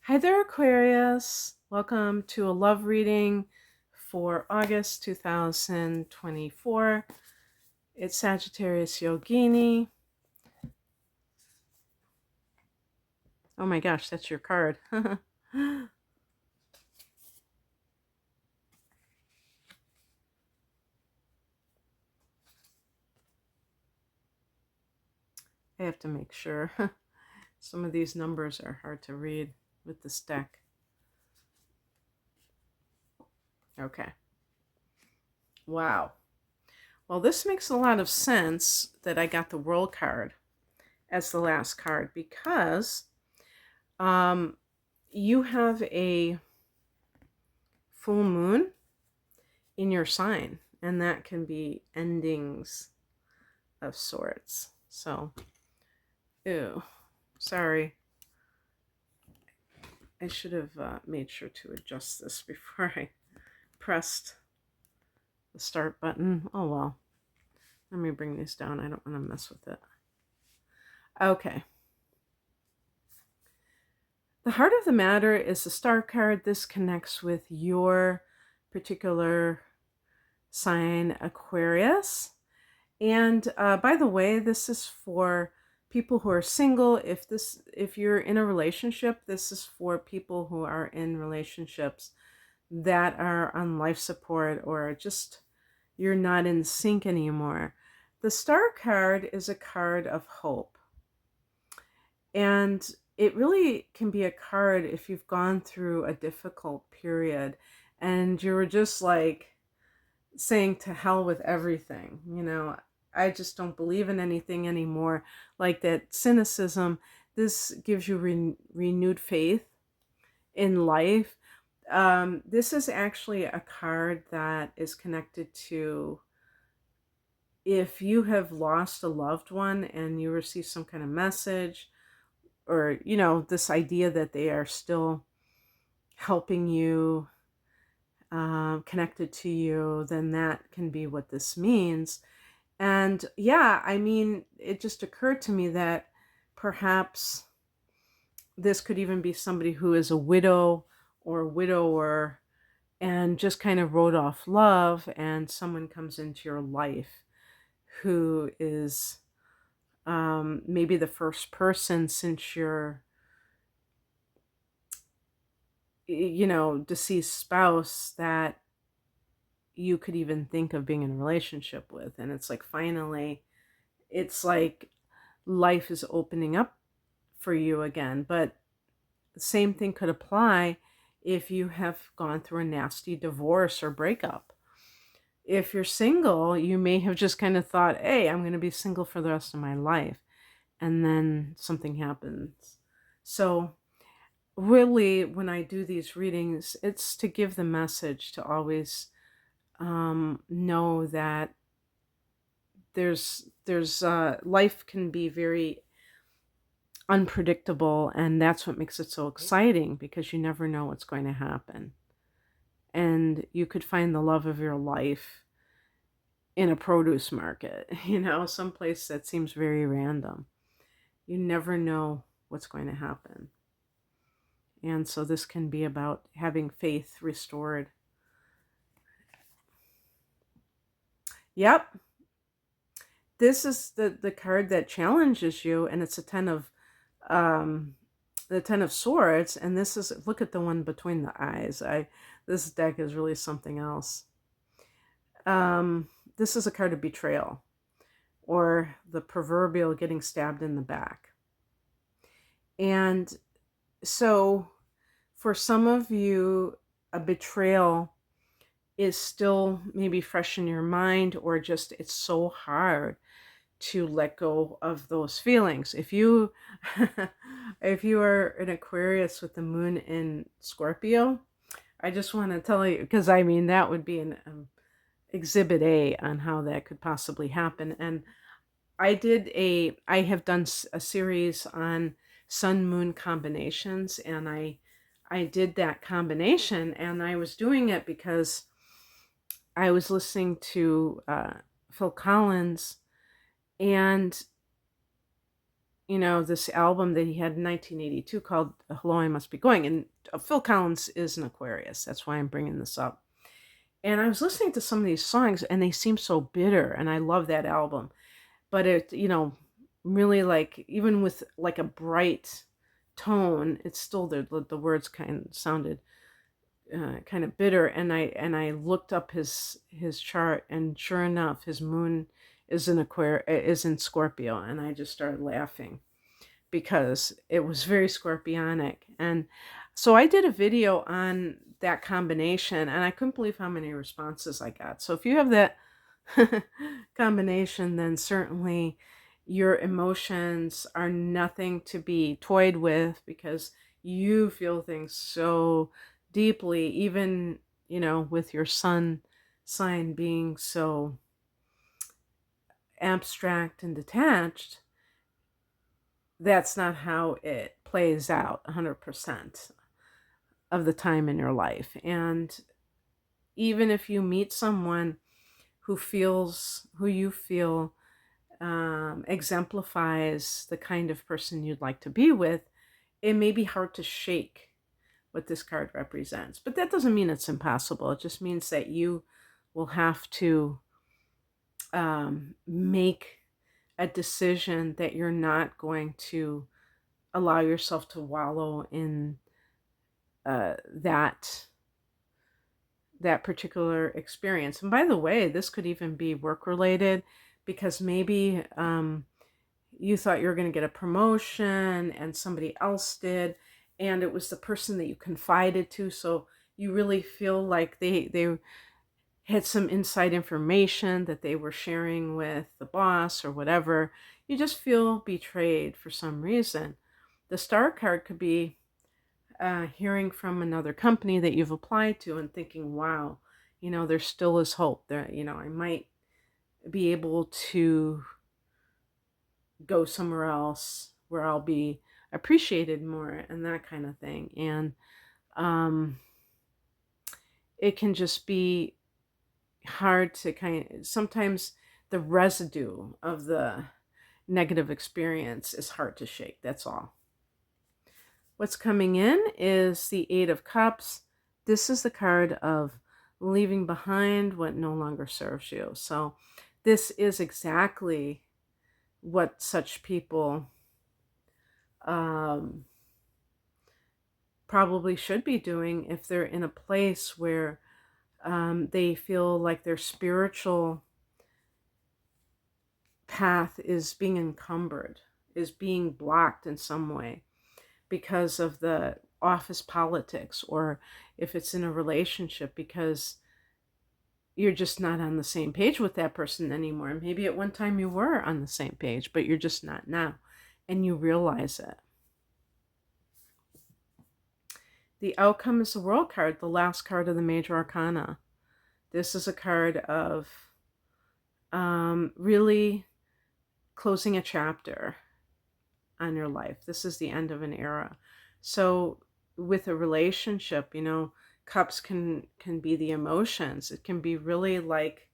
Hi there, Aquarius. Welcome to a love reading for August 2024. It's Sagittarius Yogini. Oh my gosh, that's your card. I have to make sure. Some of these numbers are hard to read with this deck. Okay. Wow. Well, this makes a lot of sense that I got the World card as the last card because you have a full moon in your sign, and that can be endings of sorts. So, ew, sorry. I should have made sure to adjust this before I pressed the start button. Oh well. Let me bring this down. I don't want to mess with it. Okay. The heart of the matter is the star card. This connects with your particular sign, Aquarius. And by the way, this is for people who are single. If you're in a relationship, this is for people who are in relationships that are on life support or just you're not in sync anymore. The star card is a card of hope. And it really can be a card if you've gone through a difficult period and you were just like saying to hell with everything, I just don't believe in anything anymore. Like that cynicism, this gives you renewed faith in life. This is actually a card that is connected to if you have lost a loved one and you receive some kind of message or, this idea that they are still helping you, connected to you, then that can be what this means. And yeah, I mean, it just occurred to me that perhaps this could even be somebody who is a widow or a widower and just kind of wrote off love, and someone comes into your life who is maybe the first person since your, deceased spouse that you could even think of being in a relationship with. And it's like, finally, it's like life is opening up for you again. But the same thing could apply if you have gone through a nasty divorce or breakup. If you're single, you may have just kind of thought, hey, I'm going to be single for the rest of my life. And then something happens. So really, when I do these readings, it's to give the message to always know that there's life can be very unpredictable, and that's what makes it so exciting, because you never know what's going to happen. And you could find the love of your life in a produce market, someplace that seems very random. You never know what's going to happen. And so this can be about having faith restored. Yep. This is the card that challenges you, and it's the 10 of swords, and this is, look at the one between the eyes. This deck is really something else. This is a card of betrayal, or the proverbial getting stabbed in the back. And so for some of you, a betrayal is still maybe fresh in your mind, or just it's so hard to let go of those feelings. If you if you are an Aquarius with the moon in Scorpio, I just want to tell you, because I mean that would be an exhibit A on how that could possibly happen. And I have done a series on sun moon combinations, and I did that combination, and I was doing it because I was listening to Phil Collins, and this album that he had in 1982 called Hello, I Must Be Going. And Phil Collins is an Aquarius. That's why I'm bringing this up. And I was listening to some of these songs and they seem so bitter. And I love that album. But it, really like, even with like a bright tone, it's still the words kind of sounded kind of bitter. And I looked up his chart, and sure enough, his moon is in Scorpio, and I just started laughing because it was very scorpionic. And so I did a video on that combination, and I couldn't believe how many responses I got. So if you have that combination, then certainly your emotions are nothing to be toyed with, because you feel things so deeply, even, with your sun sign being so abstract and detached. That's not how it plays out 100% of the time in your life. And even if you meet someone who you feel exemplifies the kind of person you'd like to be with, it may be hard to shake what this card represents. But that doesn't mean it's impossible. It just means that you will have to make a decision that you're not going to allow yourself to wallow in that particular experience. And by the way, this could even be work related, because maybe you thought you were going to get a promotion and somebody else did, and it was the person that you confided to. So you really feel like they had some inside information that they were sharing with the boss or whatever. You just feel betrayed for some reason. The star card could be hearing from another company that you've applied to and thinking, wow, there still is hope there. I might be able to go somewhere else where I'll be appreciated more, and that kind of thing. And it can just be hard to sometimes the residue of the negative experience is hard to shake. That's all. What's coming in is the Eight of Cups. This is the card of leaving behind what no longer serves you. So this is exactly what such people probably should be doing if they're in a place where they feel like their spiritual path is being encumbered, is being blocked in some way because of the office politics, or if it's in a relationship because you're just not on the same page with that person anymore. Maybe at one time you were on the same page, but you're just not now, and you realize it. The outcome is the World card, the last card of the Major Arcana. This is a card of really closing a chapter on your life. This is the end of an era. So with a relationship, cups can be the emotions. It can be really like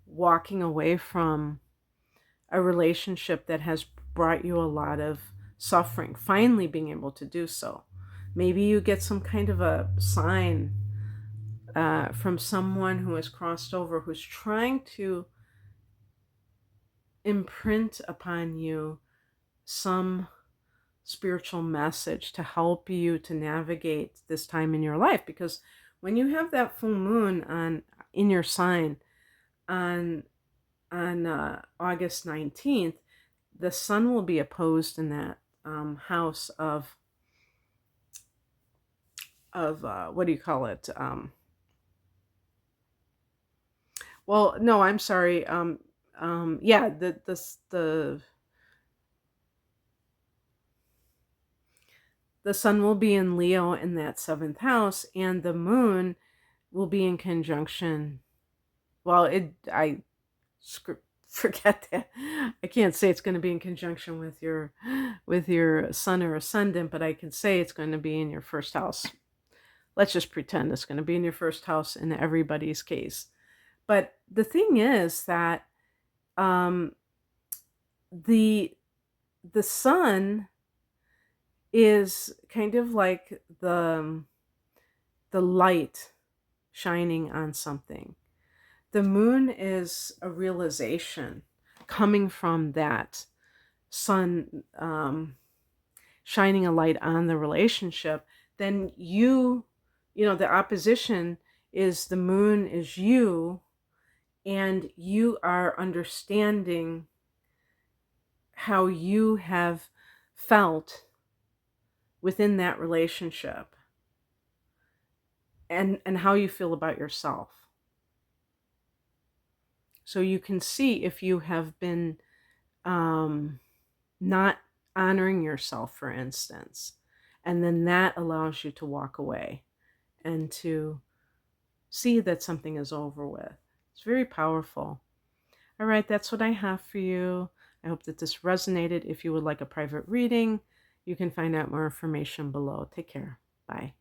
walking away from a relationship that has brought you a lot of suffering, finally being able to do so. Maybe you get some kind of a sign from someone who has crossed over, who's trying to imprint upon you some spiritual message to help you to navigate this time in your life. Because when you have that full moon in your sign on August 19th, the sun will be opposed in that house of what do you call it? Well, no, I'm sorry. Yeah, the sun will be in Leo in that 7th house, and the moon will be in conjunction. Well, forget that. I can't say it's going to be in conjunction with your sun or ascendant, but I can say it's going to be in your first house. Let's just pretend it's going to be in your first house in everybody's case. But the thing is that the the sun is kind of like the light shining on something. The moon is a realization coming from that sun, shining a light on the relationship. Then the opposition is the moon is you, and you are understanding how you have felt within that relationship, and how you feel about yourself. So you can see if you have been not honoring yourself, for instance, and then that allows you to walk away and to see that something is over with. It's very powerful. All right, that's what I have for you. I hope that this resonated. If you would like a private reading, you can find out more information below. Take care. Bye.